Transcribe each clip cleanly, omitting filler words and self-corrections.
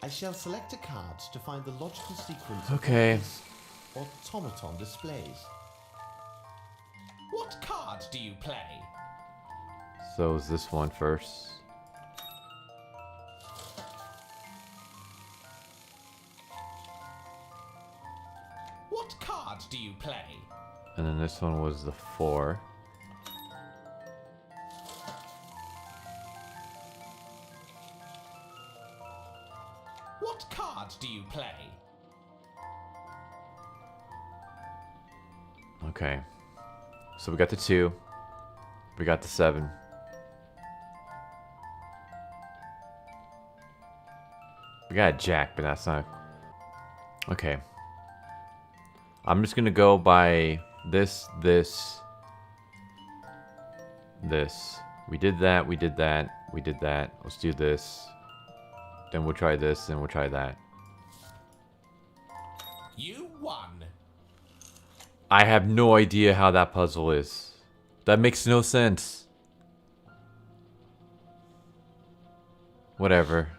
I shall select a card to find the logical sequence Okay. of what this automaton displays. What card do you play? So is this one first? What card do you play? And then this one was the 4. What card do you play? Okay. So we got the 2. We got the 7. We got a jack, but that's not... Okay. I'm just gonna go by this. We did that, we did that, we did that. Let's do this. Then we'll try this, and we'll try that. You won. I have no idea how that puzzle is. That makes no sense. Whatever.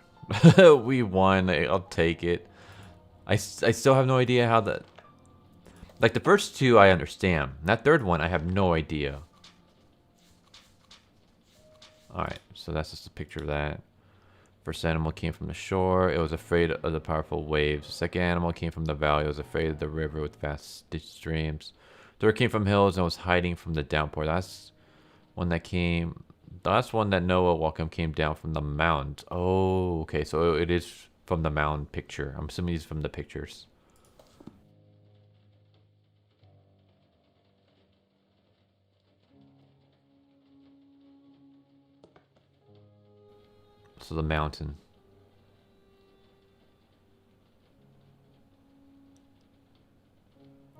We won. I'll take it. I still have no idea how that... Like, the first 2 I understand. That third one, I have no idea. Alright, so that's just a picture of that. First animal came from the shore. It was afraid of the powerful waves. The second animal came from the valley. It was afraid of the river with vast streams. Third came from hills and was hiding from the downpour. That's one that came... The last one that Noah welcomed came down from the mound. Oh, okay, so it is from the mound picture. I'm assuming he's from the pictures. So the mountain.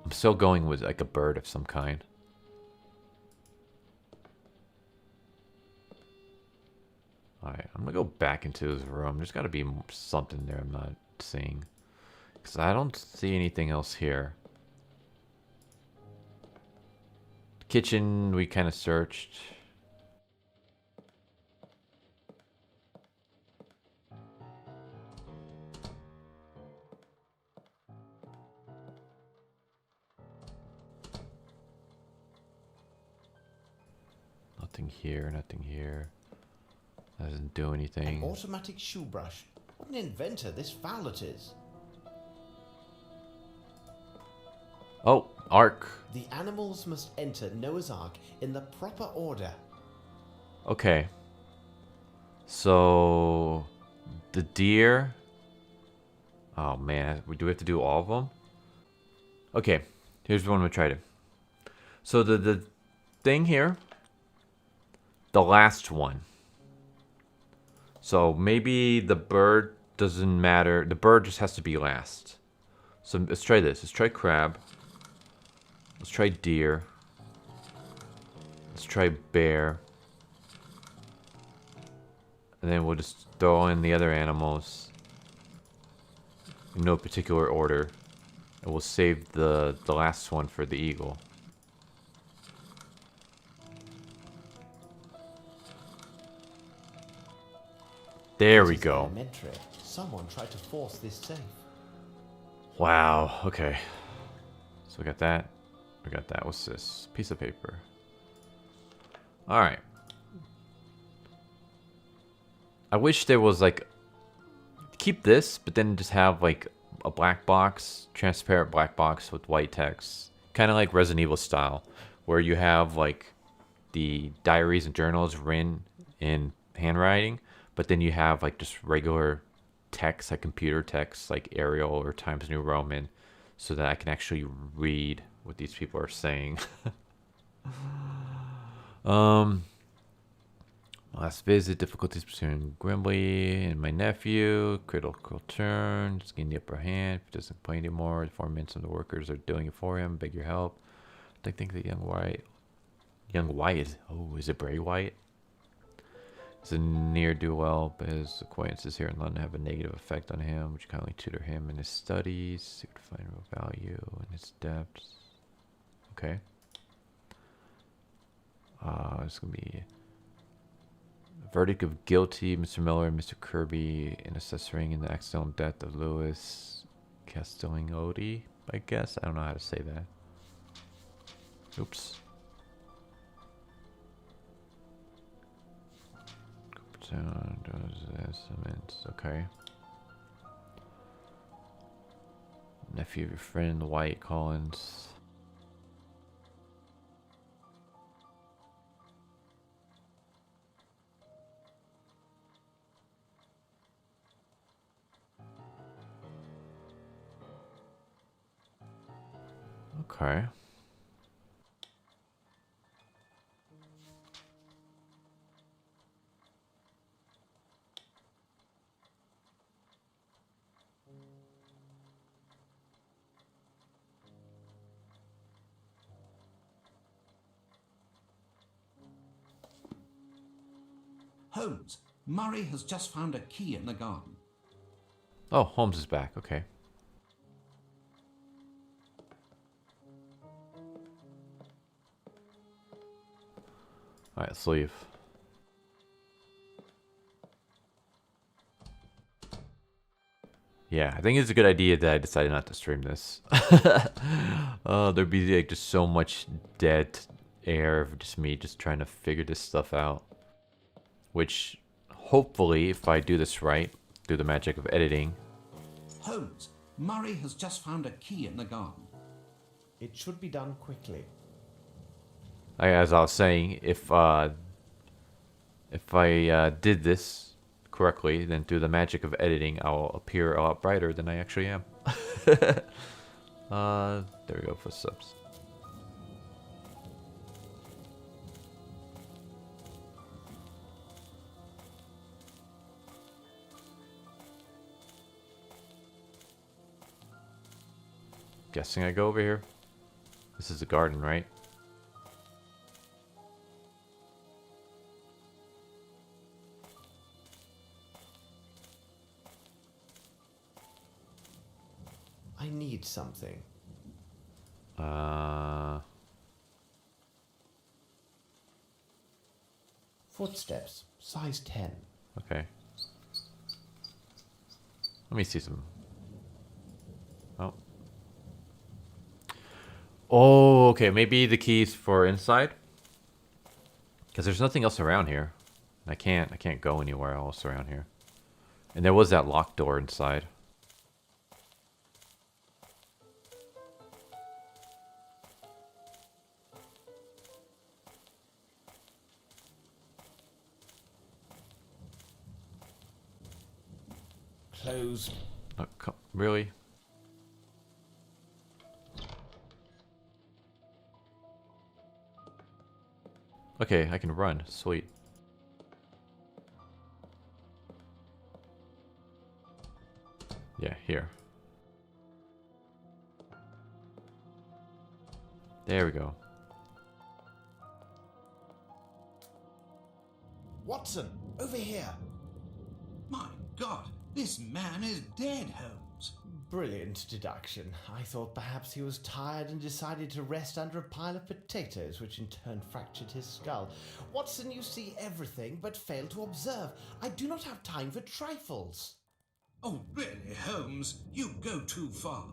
I'm still going with like a bird of some kind. Alright, I'm gonna go back into his room. There's gotta be something there I'm not seeing. Because I don't see anything else here. Kitchen, we kind of searched. Nothing here, nothing here. That doesn't do anything. An automatic shoe brush. What an inventor this Fowlet is. Oh, Ark. The animals must enter Noah's Ark in the proper order. Okay. So, the deer. Oh man, do we have to do all of them? Okay, here's what I'm gonna try to. So the thing here, the last one. So maybe the bird doesn't matter. The bird just has to be last. So let's try this. Let's try crab. Let's try deer. Let's try bear. And then we'll just throw in the other animals in no particular order. And we'll save the last one for the eagle. There we go. Someone tried to force this safe. Wow, okay. So we got that. We got that. What's this? Piece of paper. Alright. I wish there was like... Keep this, but then just have like a black box. Transparent black box with white text. Kind of like Resident Evil style. Where you have like the diaries and journals written in handwriting. But then you have like just regular text, like computer text, like Arial or Times New Roman, so that I can actually read what these people are saying. Last visit, difficulties between Grimbley and my nephew. Critical turn, just getting the upper hand. If he doesn't play anymore, the 4 minutes of the workers are doing it for him. Beg your help. I think the young White is, oh, is it Bray White? He's a ne'er-do-well, but his acquaintances here in London have a negative effect on him, which kindly tutor him in his studies. He would find real value in his depths. Okay. It's going to be Verdict of guilty, Mr. Miller and Mr. Kirby in assessing in the accidental death of Louis Castiglione, I guess. I don't know how to say that. Oops. Okay. Nephew of your friend, White Collins. Okay. Holmes, Murray has just found a key in the garden. Oh, Holmes is back. Okay. Alright, let's leave. Yeah, I think it's a good idea that I decided not to stream this. There'd be like just so much dead air of just me just trying to figure this stuff out. Which, hopefully, if I do this right, through the magic of editing. Holmes, Murray has just found a key in the garden. It should be done quickly. As I was saying, if I did this correctly, then through the magic of editing, I'll appear a lot brighter than I actually am. There we go, footsteps. Guessing I go over here. This is the garden, right? I need something. Footsteps, size 10. Okay. Let me see some. Oh. Oh, okay. Maybe the key's for inside. Because there's nothing else around here. I can't go anywhere else around here. And there was that locked door inside. Close. Really? Okay, I can run. Sweet. Yeah, here. There we go. Watson, over here. My God, this man is dead, Holmes. Brilliant deduction. I thought perhaps he was tired and decided to rest under a pile of potatoes, which in turn fractured his skull. Watson, you see everything but fail to observe. I do not have time for trifles. Oh, really, Holmes? You go too far.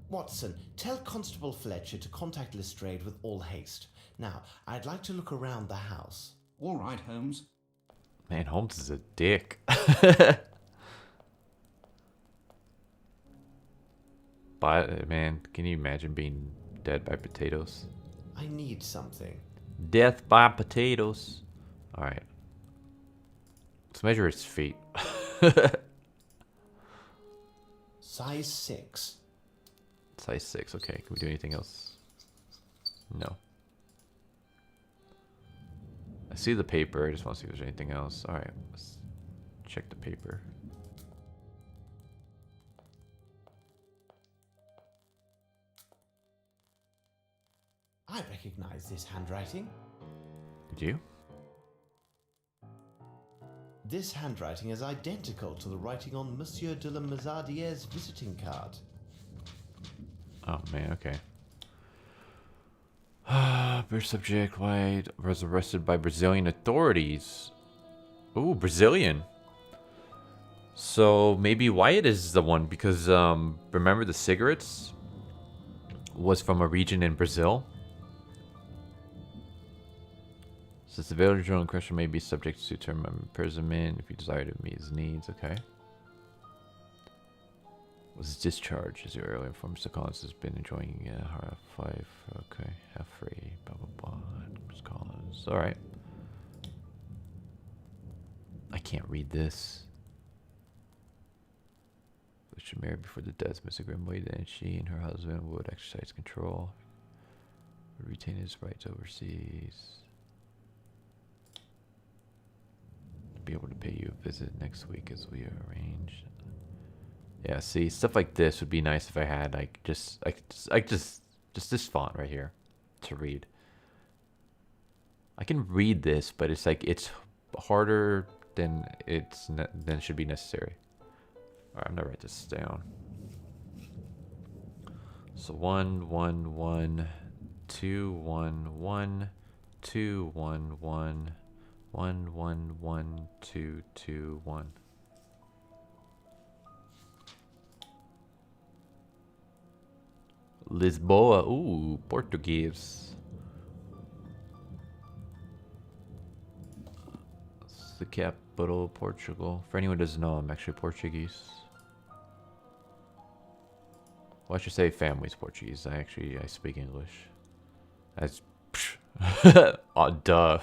Watson, tell Constable Fletcher to contact Lestrade with all haste. Now, I'd like to look around the house. All right, Holmes. Man, Holmes is a dick. But, man, can you imagine being dead by potatoes? I need something. Death by potatoes. Alright. Let's measure his feet. Size 6. Size 6, okay. Can we do anything else? No. I see the paper. I just want to see if there's anything else. Alright, let's check the paper. I recognize this handwriting. Did you? This handwriting is identical to the writing on Monsieur de la Mazardiere's visiting card. Oh, man, okay. British subject White was arrested by Brazilian authorities Ooh, Brazilian. So maybe Wyatt is the one because remember the cigarettes was from a region in Brazil. Since the villager in question may be subject to term of imprisonment if you desire to meet his needs. Okay. Was discharged as you earlier informed Mr. Collins has been enjoying half 5. Okay, half free. Blah blah blah. Mr. Collins. All right. I can't read this. We should marry before the death of Mr. Grimway. Then she and her husband would exercise control, would retain his rights overseas, be able to pay you a visit next week as we arranged. Yeah, see, stuff like this would be nice if I had like just this font right here to read. I can read this, but it's like it's harder than than should be necessary. All right, I'm gonna write this down. So 1 1 1 2 1 1 2 1 1 1 1 1 2 2 1. Lisboa, ooh, Portuguese. It's the capital of Portugal. For anyone who doesn't know, I'm actually Portuguese. Well, I should say family's Portuguese. I speak English. That's oh, duh.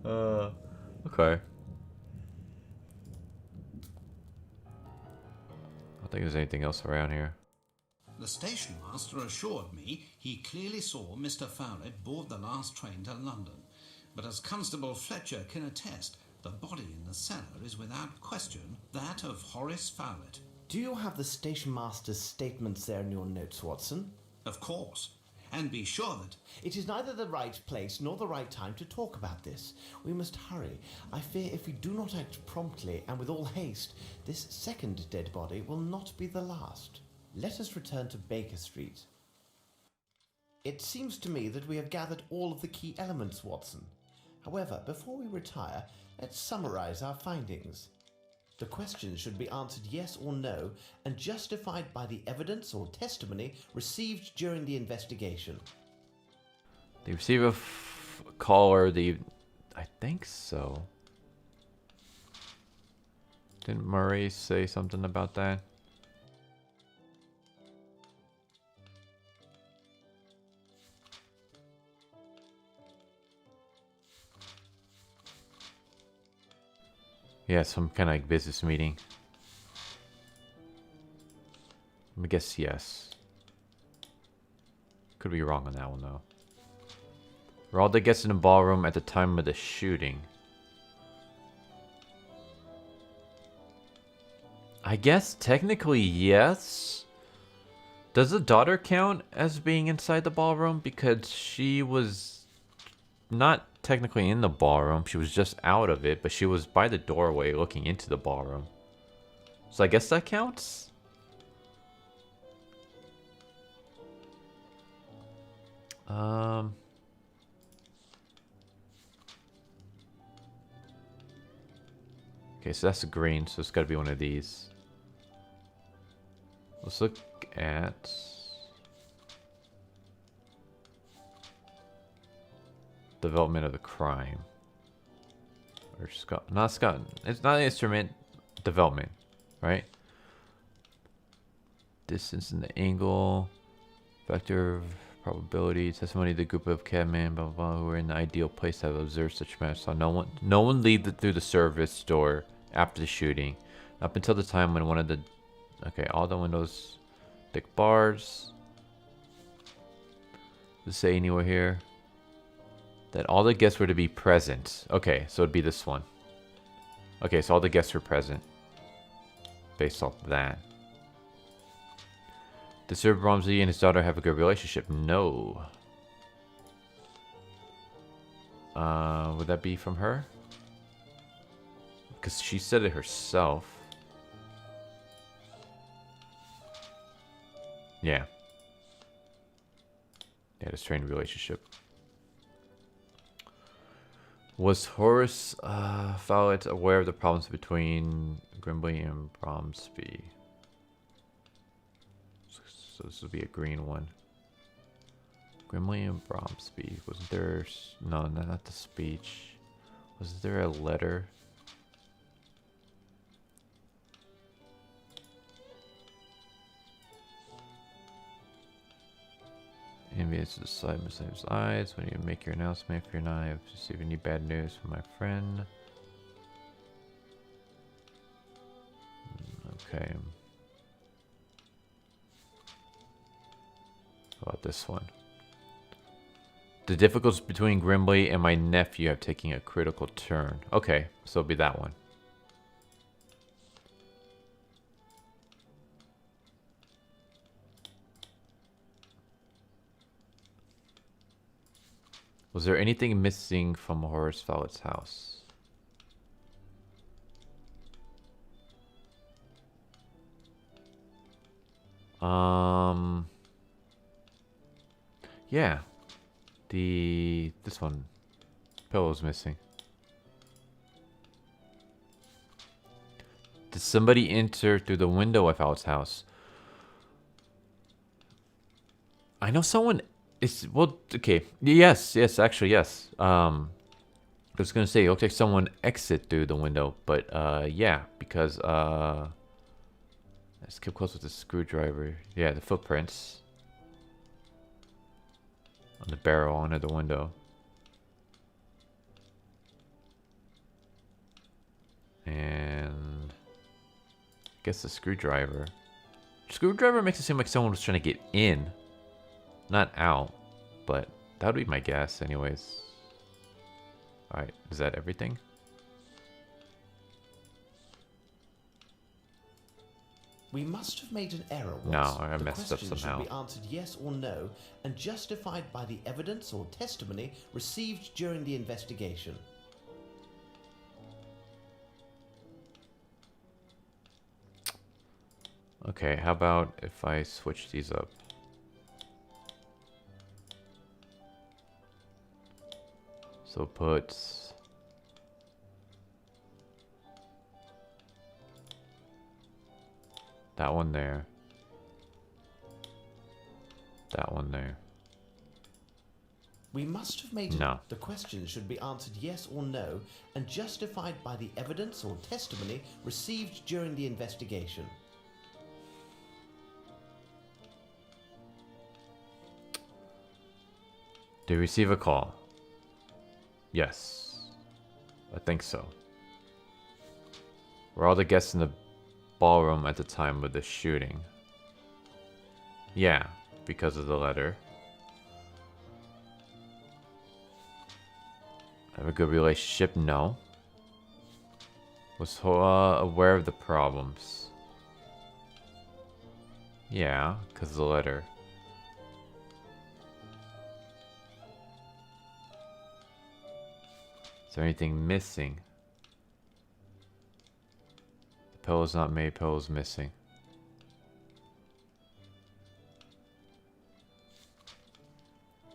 Okay. I don't think there's anything else around here. The station master assured me he clearly saw Mr. Fowlett board the last train to London. But as Constable Fletcher can attest, the body in the cellar is without question that of Horace Fowlett. Do you have the station master's statements there in your notes, Watson? Of course. And be sure that... It is neither the right place nor the right time to talk about this. We must hurry. I fear if we do not act promptly and with all haste, this second dead body will not be the last. Let us return to Baker Street. It seems to me that we have gathered all of the key elements, Watson. However, before we retire, let's summarize our findings. The questions should be answered yes or no and justified by the evidence or testimony received during the investigation. They receive a call or I think so. Didn't Murray say something about that? Yeah, some kind of like business meeting. I guess yes. Could be wrong on that one though. Ralda gets in the ballroom at the time of the shooting. I guess technically yes. Does the daughter count as being inside the ballroom? Because she was not technically in the ballroom. She was just out of it, but she was by the doorway looking into the ballroom. So I guess that counts? Okay, so that's green, so it's got to be one of these. Let's look at development of the crime. Or not Scott. It's not an instrument. Development, right? Distance and the angle, factor of probability, testimony of the group of cabmen, blah, blah, blah, who were in the ideal place to have observed such matters. Saw no one leave through the service door after the shooting, up until the time when one of the, okay, all the windows, thick bars. Does it say anywhere here that all the guests were to be present? Okay, so it'd be this one. Okay, so all the guests were present based off of that. Did Sir Bromsby and his daughter have a good relationship? No. Would that be from her? Because she said it herself. Yeah. They had a strained relationship. Was Horace Fowlet aware of the problems between Grimbley and Bromsby? So this would be a green one. Grimley and Bromsby. Wasn't there... No, not the speech. Was there a letter? Envious to the side by side eyes when you make your announcement if you're not. I've received any bad news from my friend. Okay. How about this one? The difficulties between Grimbley and my nephew have taken a critical turn. Okay, so it'll be that one. Was there anything missing from Horace Fowlet's house? Yeah. This one. Pillow's missing. Did somebody enter through the window of Fowlet's house? I know someone is, well, okay. Yes, actually, yes. I was gonna say, it looks like someone exit through the window, but yeah, because let's keep close with the screwdriver. Yeah, the footprints on the barrel under the window. And I guess the screwdriver. Screwdriver makes it seem like someone was trying to get in, not out, but that would be my guess anyways. Alright, is that everything? We must have made an error once. No, I messed up The question somehow. should be answered yes or no and justified by the evidence or testimony received during the investigation. Okay, how about if I switch these up? So put that one there. That one there. We must have made No. The question should be answered yes or no and justified by the evidence or testimony received during the investigation. Did you receive a call? Yes. I think so. Were all the guests in the ballroom at the time of the shooting? Yeah, because of the letter. Have a good relationship? No. Was aware of the problems? Yeah, because of the letter. Is there anything missing? The pillow's not made, pillow's missing.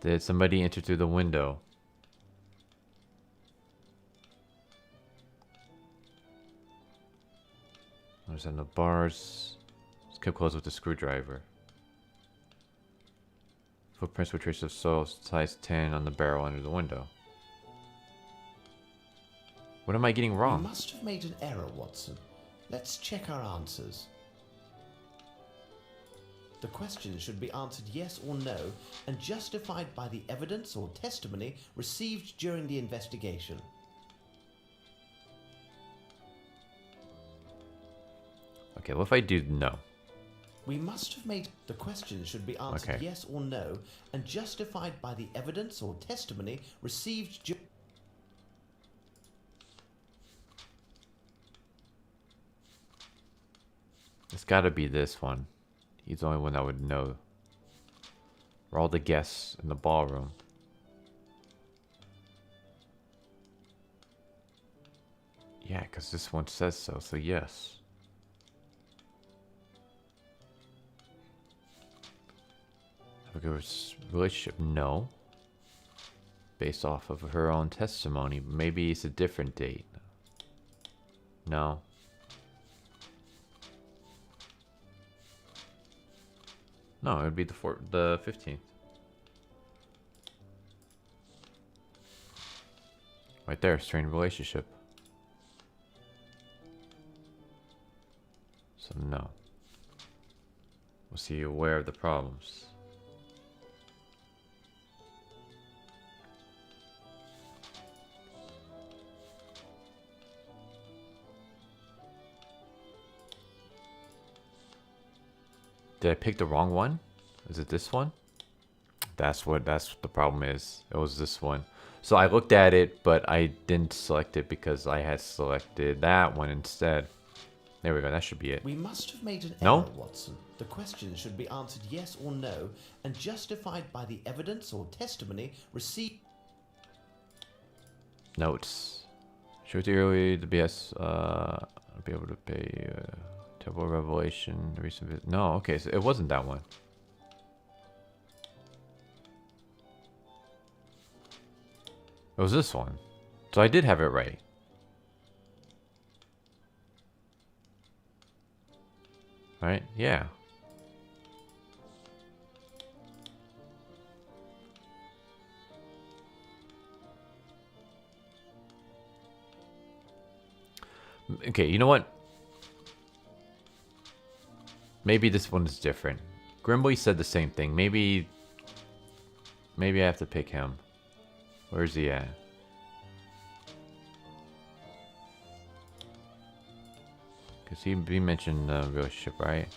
Did somebody enter through the window? There's on the bars. Let's keep close with the screwdriver. Footprints were traces of soil, size 10 on the barrel under the window. What am I getting We wrong? must have made an error, Watson. Let's check our answers. The question should be answered yes or no and justified by the evidence or testimony received during the investigation. Okay, what if I do no? We must have made the question should be answered Okay. yes or no and justified by the evidence or testimony received during. It's gotta be this one. He's the only one that would know. We're all the guests in the ballroom. Yeah, because this one says so, so yes. Have a good relationship? No. based off of her own testimony. Maybe it's a different date. No. No, it would be the 15th. Right there, strained relationship. So no. Was he aware of the problems? Did I pick the wrong one? Is it this one? That's what the problem is. It was this one. So I looked at it, but I didn't select it because I had selected that one instead. There we go. That should be it. We must have made an No? error, Watson. The question should be answered yes or no and justified by the evidence or testimony received. Notes. Should early the BS be able to pay temple revelation recent no, okay, so it wasn't that one. It was this one. So I did have it right. Right? Yeah. Okay, you know what? Maybe this one is different. Grimboy said the same thing. Maybe I have to pick him. Where's he at? Because he mentioned the relationship, right?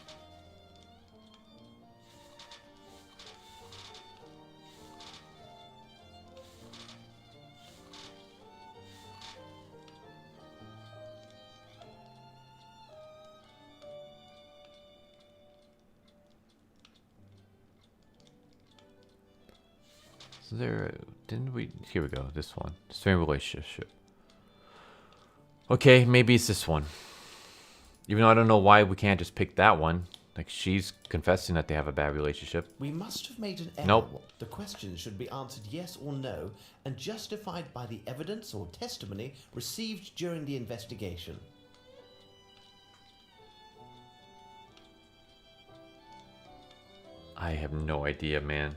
So there, didn't we? Here we go. This one, strained relationship. Okay, maybe it's this one. Even though I don't know why we can't just pick that one. Like, she's confessing that they have a bad relationship. We must have made an error. Nope. The question should be answered yes or no and justified by the evidence or testimony received during the investigation. I have no idea, man.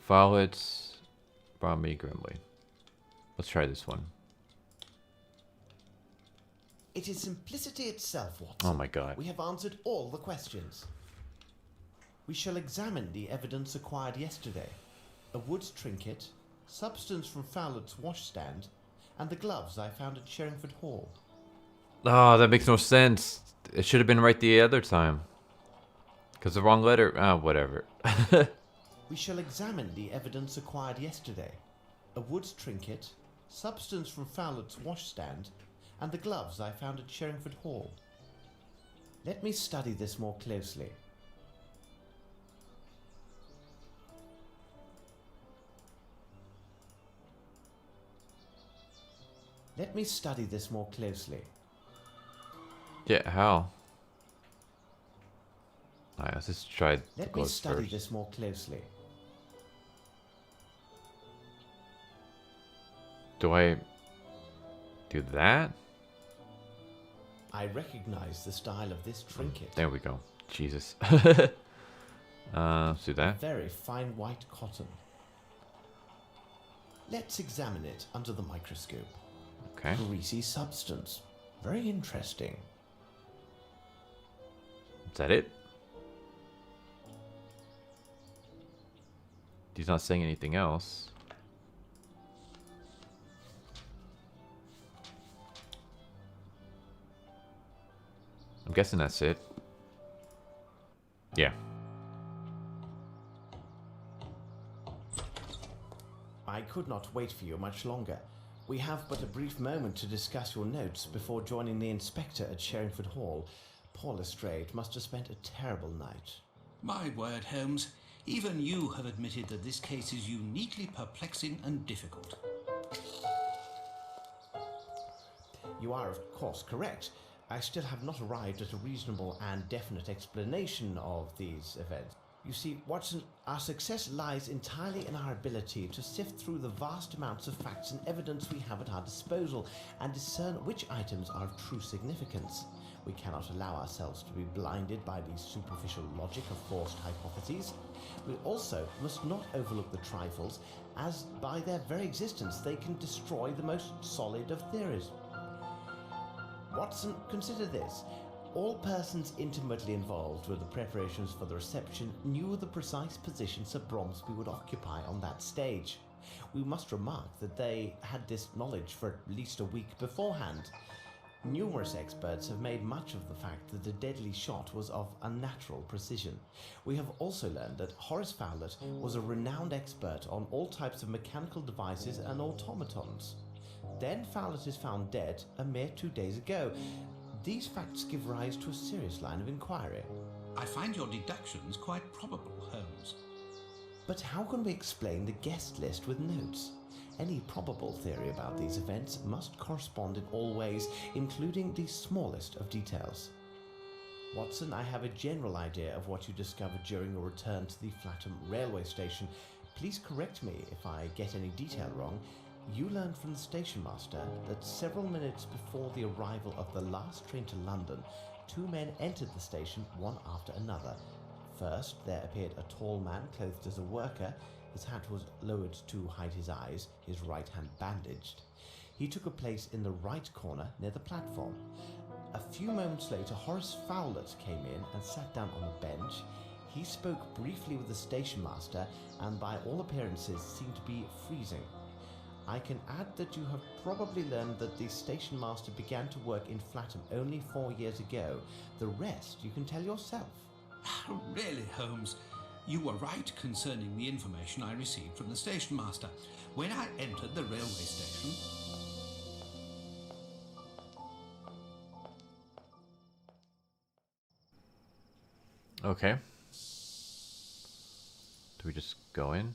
Follets, Bromby, Grimly. Let's try this one. It is simplicity itself, Watson. Oh my god. We have answered all the questions. We shall examine the evidence acquired yesterday. A wood's trinket, substance from Fowler's washstand, and the gloves I found at Sherringford Hall. Oh, that makes no sense. It should have been right the other time. Because the wrong letter... Oh, whatever. We shall examine the evidence acquired yesterday. A wood's trinket, substance from Fowler's washstand, and the gloves I found at Sherringford Hall. Let me study this more closely. Let me study this more closely. Yeah, how? Alright, let's just try the Let me gloves study first. this more closely. Do I do that? I recognize the style of this trinket. There we go. Jesus. Let's do that. Very fine white cotton. Let's examine it under the microscope. Okay. Greasy substance. Very interesting. Is that it? He's not saying anything else. I'm guessing that's it. Yeah. I could not wait for you much longer. We have but a brief moment to discuss your notes before joining the inspector at Sherringford Hall. Poor Lestrade must have spent a terrible night. My word, Holmes, Even you have admitted that this case is uniquely perplexing and difficult. You are, of course, correct. I still have not arrived at a reasonable and definite explanation of these events. You see, Watson, our success lies entirely in our ability to sift through the vast amounts of facts and evidence we have at our disposal and discern which items are of true significance. We cannot allow ourselves to be blinded by the superficial logic of forced hypotheses. We also must not overlook the trifles, as by their very existence they can destroy the most solid of theories. Watson, consider this. All persons intimately involved with the preparations for the reception knew the precise position Sir Bromsby would occupy on that stage. We must remark that they had this knowledge for at least a week beforehand. Numerous experts have made much of the fact that the deadly shot was of unnatural precision. We have also learned that Horace Fowlett was a renowned expert on all types of mechanical devices and automatons. Then Fowlett is found dead a mere 2 days ago. These facts give rise to a serious line of inquiry. I find your deductions quite probable, Holmes. But how can we explain the guest list with notes? Any probable theory about these events must correspond in all ways, including the smallest of details. Watson, I have a general idea of what you discovered during your return to the Flatham railway station. Please correct me if I get any detail wrong. You learned from the station master that several minutes before the arrival of the last train to London, 2 men entered the station one after another. First, there appeared a tall man clothed as a worker. His hat was lowered to hide his eyes, his right hand bandaged. He took a place in the right corner near the platform. A few moments later, Horace Fowlett came in and sat down on a bench. He spoke briefly with the station master and by all appearances seemed to be freezing. I can add that you have probably learned that the station master began to work in Flatham only 4 years ago. The rest you can tell yourself. Really, Holmes, you were right concerning the information I received from the station master. When I entered the railway station... Okay. Do we just go in?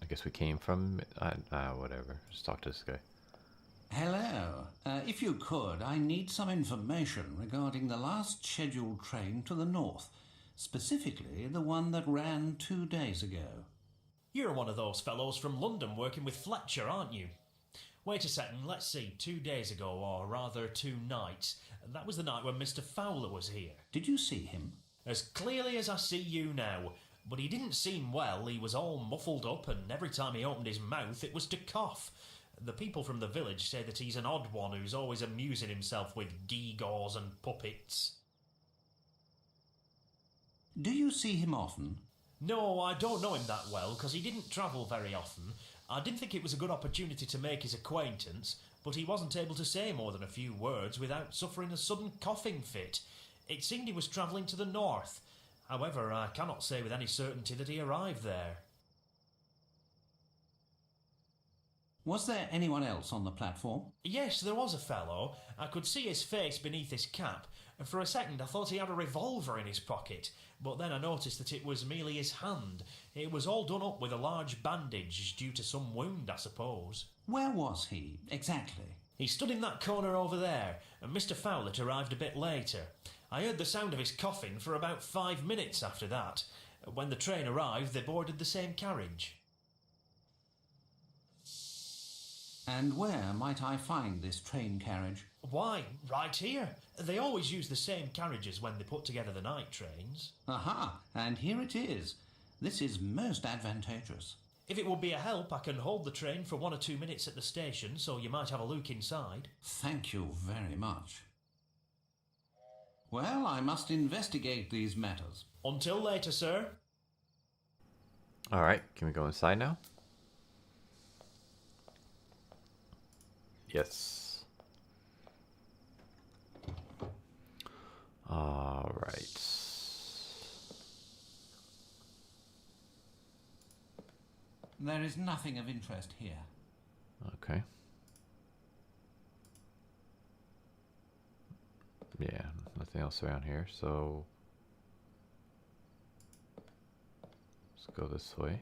I guess we came from... whatever. Just talk to this guy. Hello. If you could, I need some information regarding the last scheduled train to the north, specifically the one that ran 2 days ago. You're one of those fellows from London working with Fletcher, aren't you? Wait a second, let's see, 2 days ago, or rather 2 nights. That was the night when Mr. Fowler was here. Did you see him? As clearly as I see you now. But he didn't seem well, he was all muffled up, and every time he opened his mouth it was to cough. The people from the village say that he's an odd one who's always amusing himself with gewgaws and puppets. Do you see him often? No, I don't know him that well, because he didn't travel very often. I didn't think it was a good opportunity to make his acquaintance, but he wasn't able to say more than a few words without suffering a sudden coughing fit. It seemed he was travelling to the north. However, I cannot say with any certainty that he arrived there. Was there anyone else on the platform? Yes, there was a fellow. I could see his face beneath his cap, and for a second I thought he had a revolver in his pocket, but then I noticed that it was merely his hand. It was all done up with a large bandage, due to some wound, I suppose. Where was he, exactly? He stood in that corner over there, and Mr. Fowlett arrived a bit later. I heard the sound of his coughing for about 5 minutes after that. When the train arrived, they boarded the same carriage. And where might I find this train carriage? Why, right here. They always use the same carriages when they put together the night trains. Aha, and here it is. This is most advantageous. If it would be a help, I can hold the train for 1 or 2 minutes at the station, so you might have a look inside. Thank you very much. Well, I must investigate these matters. Until later, sir. Alright, can we go inside now? Yes. Alright. There is nothing of interest here. Okay. Yeah, nothing else around here, so Let's go this way.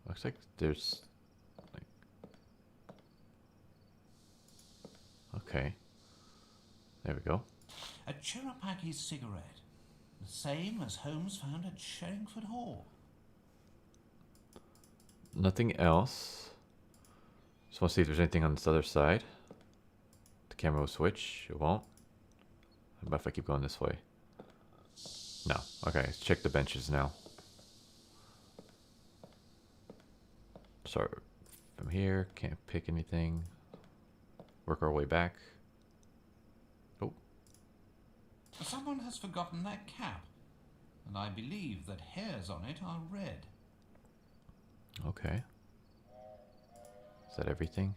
Looks like there's like, okay. There we go. A Cherokee cigarette. The same as Holmes found at Sherringford Hall. Nothing else. Just want to see if there's anything on this other side. The camera will switch. It won't. How about if I keep going this way? No. Okay, let's check the benches now. Start from here. Can't pick anything. Work our way back. Oh. Someone has forgotten their cap, and I believe that hairs on it are red. Okay. Is that everything?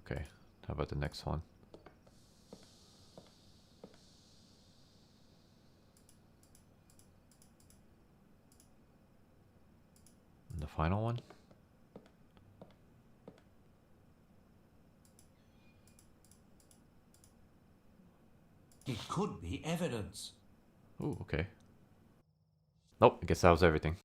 Okay. How about the next one? And the final one? It could be evidence. Ooh, okay. Nope, I guess that was everything.